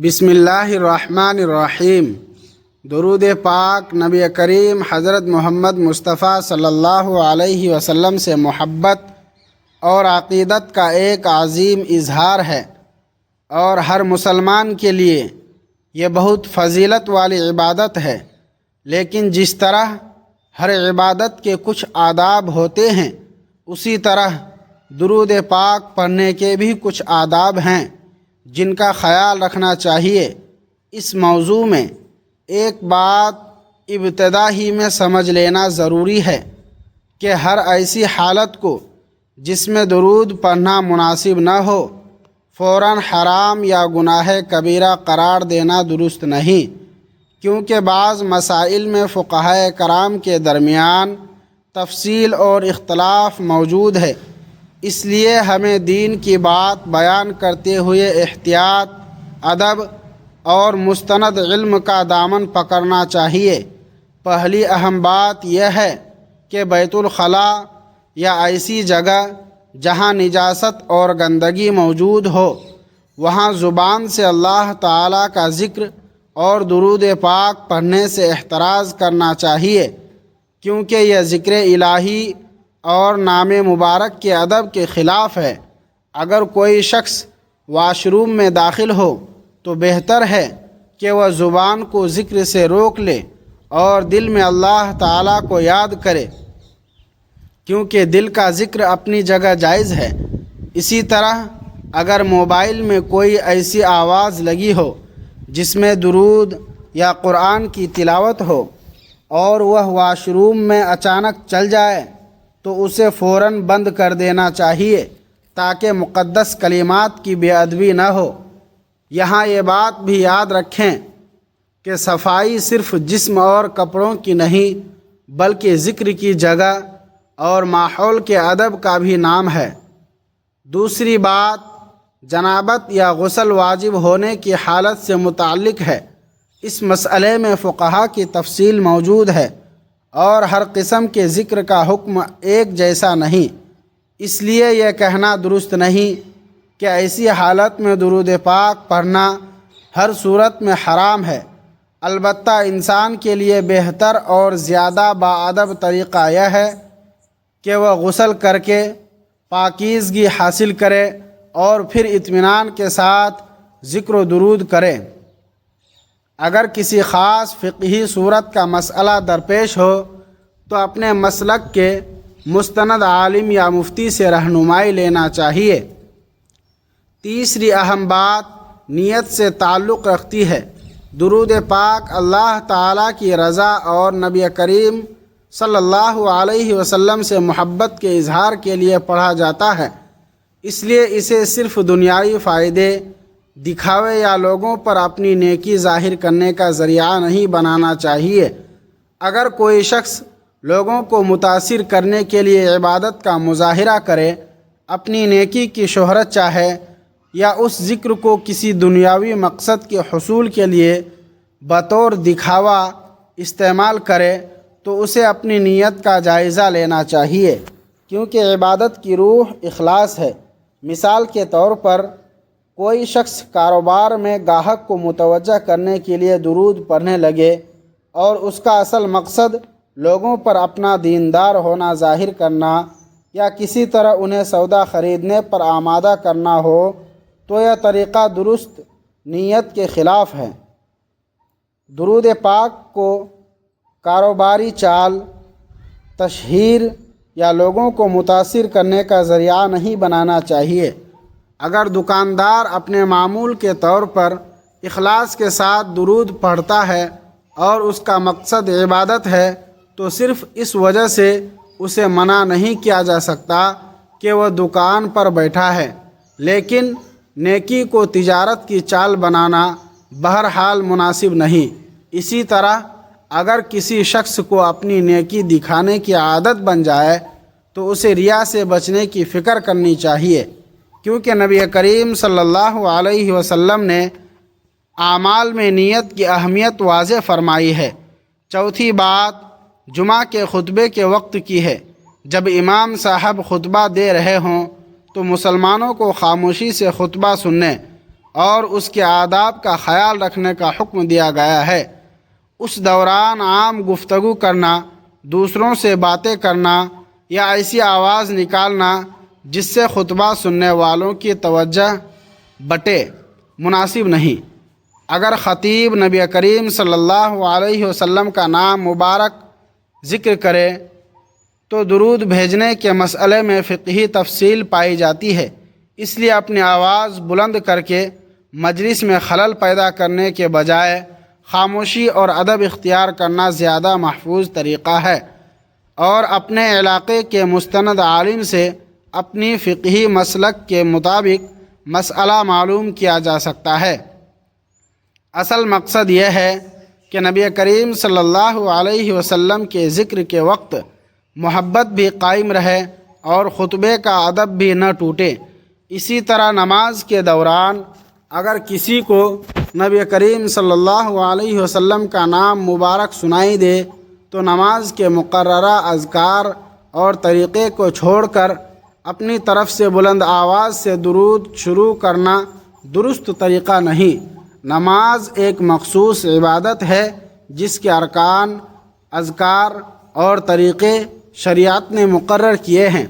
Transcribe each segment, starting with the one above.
بسم اللہ الرحمن الرحیم۔ درود پاک نبی کریم حضرت محمد مصطفیٰ صلی اللہ علیہ وسلم سے محبت اور عقیدت کا ایک عظیم اظہار ہے، اور ہر مسلمان کے لیے یہ بہت فضیلت والی عبادت ہے۔ لیکن جس طرح ہر عبادت کے کچھ آداب ہوتے ہیں، اسی طرح درود پاک پڑھنے کے بھی کچھ آداب ہیں جن کا خیال رکھنا چاہیے۔ اس موضوع میں ایک بات ابتدا ہی میں سمجھ لینا ضروری ہے کہ ہر ایسی حالت کو جس میں درود پڑھنا مناسب نہ ہو، فوراً حرام یا گناہ کبیرہ قرار دینا درست نہیں، کیونکہ بعض مسائل میں فقہائے کرام کے درمیان تفصیل اور اختلاف موجود ہے۔ اس لیے ہمیں دین کی بات بیان کرتے ہوئے احتیاط، ادب اور مستند علم کا دامن پکڑنا چاہیے۔ پہلی اہم بات یہ ہے کہ بیت الخلاء یا ایسی جگہ جہاں نجاست اور گندگی موجود ہو، وہاں زبان سے اللہ تعالیٰ کا ذکر اور درود پاک پڑھنے سے احتراز کرنا چاہیے، کیونکہ یہ ذکر الہی اور نام مبارک کے ادب کے خلاف ہے۔ اگر کوئی شخص واش روم میں داخل ہو تو بہتر ہے کہ وہ زبان کو ذکر سے روک لے اور دل میں اللہ تعالیٰ کو یاد کرے، کیونکہ دل کا ذکر اپنی جگہ جائز ہے۔ اسی طرح اگر موبائل میں کوئی ایسی آواز لگی ہو جس میں درود یا قرآن کی تلاوت ہو اور وہ واش روم میں اچانک چل جائے تو اسے فوراً بند کر دینا چاہیے، تاکہ مقدس کلمات کی بے ادبی نہ ہو۔ یہاں یہ بات بھی یاد رکھیں کہ صفائی صرف جسم اور کپڑوں کی نہیں، بلکہ ذکر کی جگہ اور ماحول کے ادب کا بھی نام ہے۔ دوسری بات جنابت یا غسل واجب ہونے کی حالت سے متعلق ہے۔ اس مسئلے میں فقہا کی تفصیل موجود ہے، اور ہر قسم کے ذکر کا حکم ایک جیسا نہیں۔ اس لیے یہ کہنا درست نہیں کہ ایسی حالت میں درود پاک پڑھنا ہر صورت میں حرام ہے۔ البتہ انسان کے لیے بہتر اور زیادہ باادب طریقہ یہ ہے کہ وہ غسل کر کے پاکیزگی حاصل کرے اور پھر اطمینان کے ساتھ ذکر و درود کرے۔ اگر کسی خاص فقہی صورت کا مسئلہ درپیش ہو تو اپنے مسلک کے مستند عالم یا مفتی سے رہنمائی لینا چاہیے۔ تیسری اہم بات نیت سے تعلق رکھتی ہے۔ درود پاک اللہ تعالیٰ کی رضا اور نبی کریم صلی اللہ علیہ وسلم سے محبت کے اظہار کے لیے پڑھا جاتا ہے، اس لیے اسے صرف دنیاوی فائدے، دکھاوے یا لوگوں پر اپنی نیکی ظاہر کرنے کا ذریعہ نہیں بنانا چاہیے۔ اگر کوئی شخص لوگوں کو متاثر کرنے کے لیے عبادت کا مظاہرہ کرے، اپنی نیکی کی شہرت چاہے یا اس ذکر کو کسی دنیاوی مقصد کے حصول کے لیے بطور دکھاوا استعمال کرے، تو اسے اپنی نیت کا جائزہ لینا چاہیے، کیونکہ عبادت کی روح اخلاص ہے۔ مثال کے طور پر کوئی شخص کاروبار میں گاہک کو متوجہ کرنے کے لیے درود پڑھنے لگے اور اس کا اصل مقصد لوگوں پر اپنا دیندار ہونا ظاہر کرنا یا کسی طرح انہیں سودا خریدنے پر آمادہ کرنا ہو، تو یہ طریقہ درست نیت کے خلاف ہے۔ درود پاک کو کاروباری چال، تشہیر یا لوگوں کو متاثر کرنے کا ذریعہ نہیں بنانا چاہیے۔ اگر دکاندار اپنے معمول کے طور پر اخلاص کے ساتھ درود پڑھتا ہے اور اس کا مقصد عبادت ہے، تو صرف اس وجہ سے اسے منع نہیں کیا جا سکتا کہ وہ دکان پر بیٹھا ہے، لیکن نیکی کو تجارت کی چال بنانا بہرحال مناسب نہیں۔ اسی طرح اگر کسی شخص کو اپنی نیکی دکھانے کی عادت بن جائے تو اسے ریا سے بچنے کی فکر کرنی چاہیے، کیونکہ نبی کریم صلی اللہ علیہ وسلم نے اعمال میں نیت کی اہمیت واضح فرمائی ہے۔ چوتھی بات جمعہ کے خطبے کے وقت کی ہے۔ جب امام صاحب خطبہ دے رہے ہوں تو مسلمانوں کو خاموشی سے خطبہ سننے اور اس کے آداب کا خیال رکھنے کا حکم دیا گیا ہے۔ اس دوران عام گفتگو کرنا، دوسروں سے باتیں کرنا یا ایسی آواز نکالنا جس سے خطبہ سننے والوں کی توجہ بٹے مناسب نہیں۔ اگر خطیب نبی کریم صلی اللہ علیہ وسلم کا نام مبارک ذکر کرے تو درود بھیجنے کے مسئلے میں فقہی تفصیل پائی جاتی ہے، اس لیے اپنی آواز بلند کر کے مجلس میں خلل پیدا کرنے کے بجائے خاموشی اور ادب اختیار کرنا زیادہ محفوظ طریقہ ہے، اور اپنے علاقے کے مستند عالم سے اپنی فقہی مسلک کے مطابق مسئلہ معلوم کیا جا سکتا ہے۔ اصل مقصد یہ ہے کہ نبی کریم صلی اللہ علیہ وسلم کے ذکر کے وقت محبت بھی قائم رہے اور خطبے کا ادب بھی نہ ٹوٹے۔ اسی طرح نماز کے دوران اگر کسی کو نبی کریم صلی اللہ علیہ وسلم کا نام مبارک سنائی دے تو نماز کے مقررہ اذکار اور طریقے کو چھوڑ کر اپنی طرف سے بلند آواز سے درود شروع کرنا درست طریقہ نہیں۔ نماز ایک مخصوص عبادت ہے جس کے ارکان، اذکار اور طریقے شریعت نے مقرر کیے ہیں،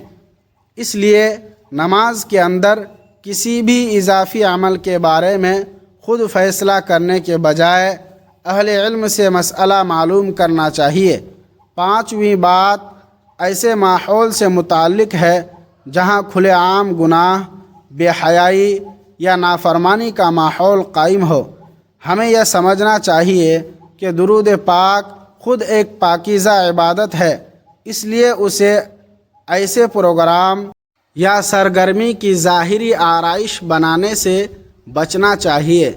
اس لیے نماز کے اندر کسی بھی اضافی عمل کے بارے میں خود فیصلہ کرنے کے بجائے اہل علم سے مسئلہ معلوم کرنا چاہیے۔ پانچویں بات ایسے ماحول سے متعلق ہے جہاں کھلے عام گناہ، بے حیائی یا نافرمانی کا ماحول قائم ہو۔ ہمیں یہ سمجھنا چاہیے کہ درود پاک خود ایک پاکیزہ عبادت ہے، اس لیے اسے ایسے پروگرام یا سرگرمی کی ظاہری آرائش بنانے سے بچنا چاہیے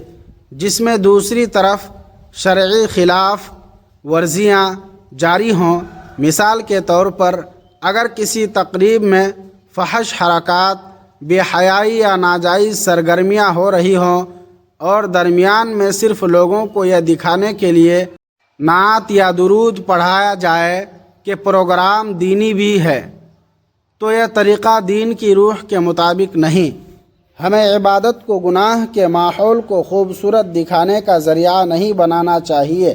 جس میں دوسری طرف شرعی خلاف ورزیاں جاری ہوں۔ مثال کے طور پر اگر کسی تقریب میں فحش حرکات، بے حیائی یا ناجائز سرگرمیاں ہو رہی ہوں اور درمیان میں صرف لوگوں کو یہ دکھانے کے لیے نعت یا درود پڑھایا جائے کہ پروگرام دینی بھی ہے، تو یہ طریقہ دین کی روح کے مطابق نہیں۔ ہمیں عبادت کو گناہ کے ماحول کو خوبصورت دکھانے کا ذریعہ نہیں بنانا چاہیے۔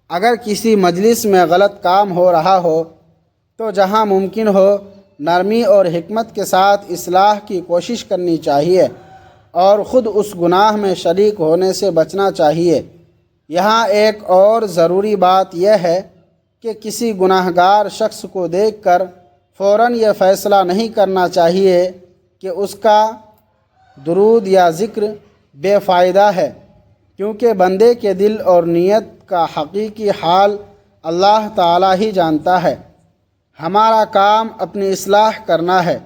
اگر کسی مجلس میں غلط کام ہو رہا ہو تو جہاں ممکن ہو نرمی اور حکمت کے ساتھ اصلاح کی کوشش کرنی چاہیے اور خود اس گناہ میں شریک ہونے سے بچنا چاہیے۔ یہاں ایک اور ضروری بات یہ ہے کہ کسی گناہگار شخص کو دیکھ کر فوراً یہ فیصلہ نہیں کرنا چاہیے کہ اس کا درود یا ذکر بے فائدہ ہے، کیونکہ بندے کے دل اور نیت کا حقیقی حال اللہ تعالی ہی جانتا ہے۔ ہمارا کام اپنی اصلاح کرنا ہے،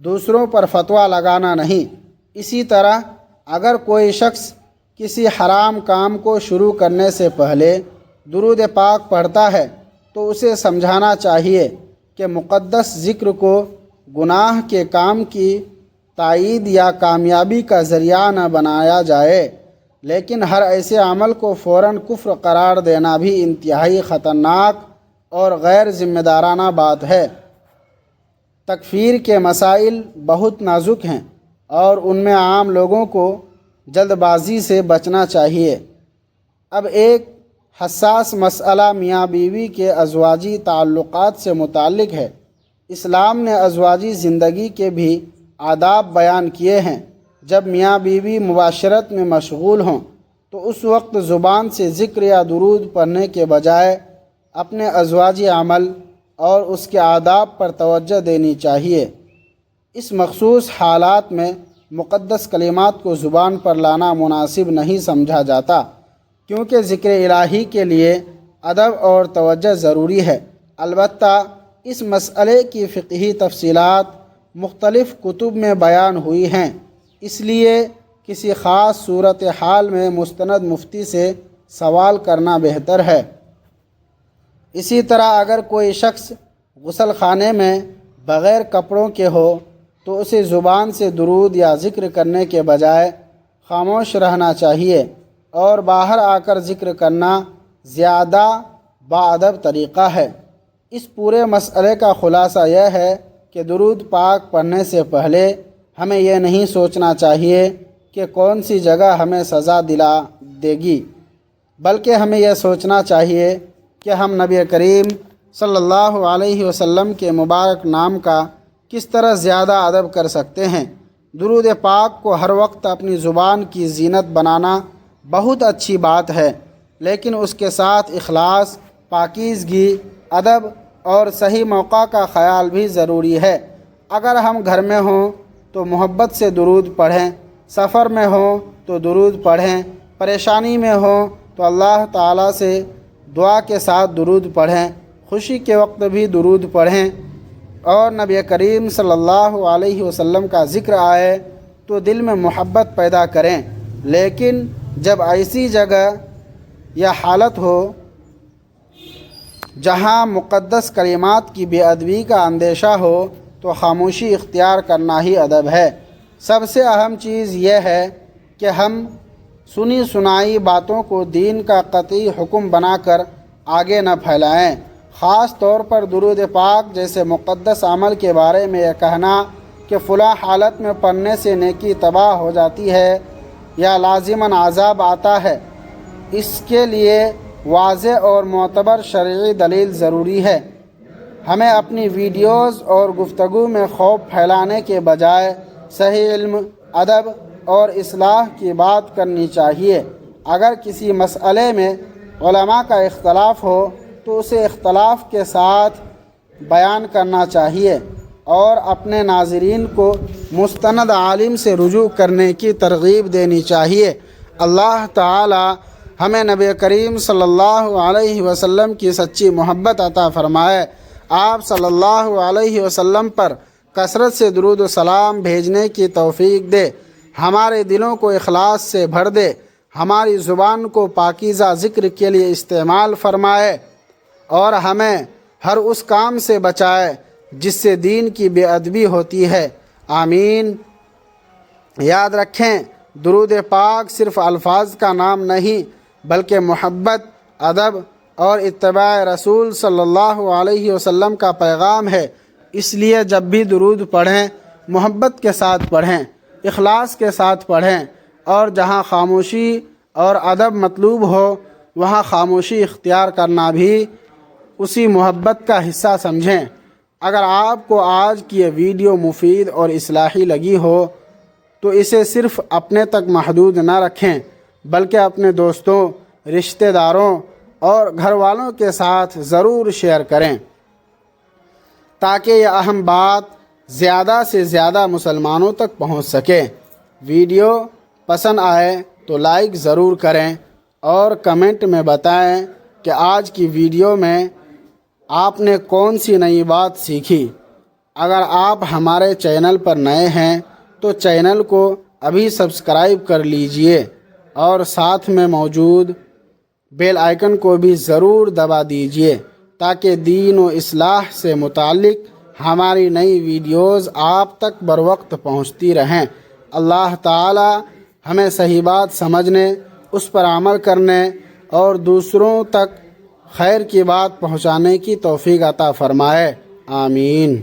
دوسروں پر فتویٰ لگانا نہیں۔ اسی طرح اگر کوئی شخص کسی حرام کام کو شروع کرنے سے پہلے درود پاک پڑھتا ہے تو اسے سمجھانا چاہیے کہ مقدس ذکر کو گناہ کے کام کی تائید یا کامیابی کا ذریعہ نہ بنایا جائے، لیکن ہر ایسے عمل کو فوراً کفر قرار دینا بھی انتہائی خطرناک اور غیر ذمہ دارانہ بات ہے۔ تکفیر کے مسائل بہت نازک ہیں اور ان میں عام لوگوں کو جلد بازی سے بچنا چاہیے۔ اب ایک حساس مسئلہ میاں بیوی کے ازواجی تعلقات سے متعلق ہے۔ اسلام نے ازواجی زندگی کے بھی آداب بیان کیے ہیں۔ جب میاں بیوی مباشرت میں مشغول ہوں تو اس وقت زبان سے ذکر یا درود پڑھنے کے بجائے اپنے ازواجی عمل اور اس کے آداب پر توجہ دینی چاہیے۔ اس مخصوص حالات میں مقدس کلمات کو زبان پر لانا مناسب نہیں سمجھا جاتا، کیونکہ ذکر الہی کے لیے ادب اور توجہ ضروری ہے۔ البتہ اس مسئلے کی فقہی تفصیلات مختلف کتب میں بیان ہوئی ہیں، اس لیے کسی خاص صورتحال میں مستند مفتی سے سوال کرنا بہتر ہے۔ اسی طرح اگر کوئی شخص غسل خانے میں بغیر کپڑوں کے ہو تو اسے زبان سے درود یا ذکر کرنے کے بجائے خاموش رہنا چاہیے اور باہر آ کر ذکر کرنا زیادہ باادب طریقہ ہے۔ اس پورے مسئلے کا خلاصہ یہ ہے کہ درود پاک پڑھنے سے پہلے ہمیں یہ نہیں سوچنا چاہیے کہ کون سی جگہ ہمیں سزا دلا دے گی، بلکہ ہمیں یہ سوچنا چاہیے کہ ہم نبی کریم صلی اللہ علیہ وسلم کے مبارک نام کا کس طرح زیادہ ادب کر سکتے ہیں۔ درود پاک کو ہر وقت اپنی زبان کی زینت بنانا بہت اچھی بات ہے، لیکن اس کے ساتھ اخلاص، پاکیزگی، ادب اور صحیح موقع کا خیال بھی ضروری ہے۔ اگر ہم گھر میں ہوں تو محبت سے درود پڑھیں، سفر میں ہوں تو درود پڑھیں، پریشانی میں ہوں تو اللہ تعالیٰ سے دعا کے ساتھ درود پڑھیں، خوشی کے وقت بھی درود پڑھیں، اور نبی کریم صلی اللہ علیہ وسلم کا ذکر آئے تو دل میں محبت پیدا کریں۔ لیکن جب ایسی جگہ یا حالت ہو جہاں مقدس کلمات کی بے ادبی کا اندیشہ ہو تو خاموشی اختیار کرنا ہی ادب ہے۔ سب سے اہم چیز یہ ہے کہ ہم سنی سنائی باتوں کو دین کا قطعی حکم بنا کر آگے نہ پھیلائیں۔ خاص طور پر درود پاک جیسے مقدس عمل کے بارے میں یہ کہنا کہ فلاں حالت میں پڑھنے سے نیکی تباہ ہو جاتی ہے یا لازماً عذاب آتا ہے، اس کے لیے واضح اور معتبر شرعی دلیل ضروری ہے۔ ہمیں اپنی ویڈیوز اور گفتگو میں خوف پھیلانے کے بجائے صحیح علم، ادب اور اصلاح کی بات کرنی چاہیے۔ اگر کسی مسئلے میں علماء کا اختلاف ہو تو اسے اختلاف کے ساتھ بیان کرنا چاہیے اور اپنے ناظرین کو مستند عالم سے رجوع کرنے کی ترغیب دینی چاہیے۔ اللہ تعالی ہمیں نبی کریم صلی اللہ علیہ وسلم کی سچی محبت عطا فرمائے۔ آپ صلی اللہ علیہ وسلم پر کثرت سے درود و سلام بھیجنے کی توفیق دے، ہمارے دلوں کو اخلاص سے بھر دے، ہماری زبان کو پاکیزہ ذکر کے لیے استعمال فرمائے اور ہمیں ہر اس کام سے بچائے جس سے دین کی بے ادبی ہوتی ہے۔ آمین۔ یاد رکھیں، درود پاک صرف الفاظ کا نام نہیں بلکہ محبت، ادب اور اتباع رسول صلی اللہ علیہ وسلم کا پیغام ہے۔ اس لیے جب بھی درود پڑھیں محبت کے ساتھ پڑھیں، اخلاص کے ساتھ پڑھیں، اور جہاں خاموشی اور ادب مطلوب ہو وہاں خاموشی اختیار کرنا بھی اسی محبت کا حصہ سمجھیں۔ اگر آپ کو آج کی یہ ویڈیو مفید اور اصلاحی لگی ہو تو اسے صرف اپنے تک محدود نہ رکھیں بلکہ اپنے دوستوں، رشتہ داروں اور گھر والوں کے ساتھ ضرور شیئر کریں تاکہ یہ اہم بات زیادہ سے زیادہ مسلمانوں تک پہنچ سکے۔ ویڈیو پسند آئے تو لائک ضرور کریں اور کمنٹ میں بتائیں کہ آج کی ویڈیو میں آپ نے کون سی نئی بات سیکھی۔ اگر آپ ہمارے چینل پر نئے ہیں تو چینل کو ابھی سبسکرائب کر لیجئے اور ساتھ میں موجود بیل آئیکن کو بھی ضرور دبا دیجئے تاکہ دین و اصلاح سے متعلق ہماری نئی ویڈیوز آپ تک بروقت پہنچتی رہیں۔ اللہ تعالی ہمیں صحیح بات سمجھنے، اس پر عمل کرنے اور دوسروں تک خیر کی بات پہنچانے کی توفیق عطا فرمائے۔ آمین۔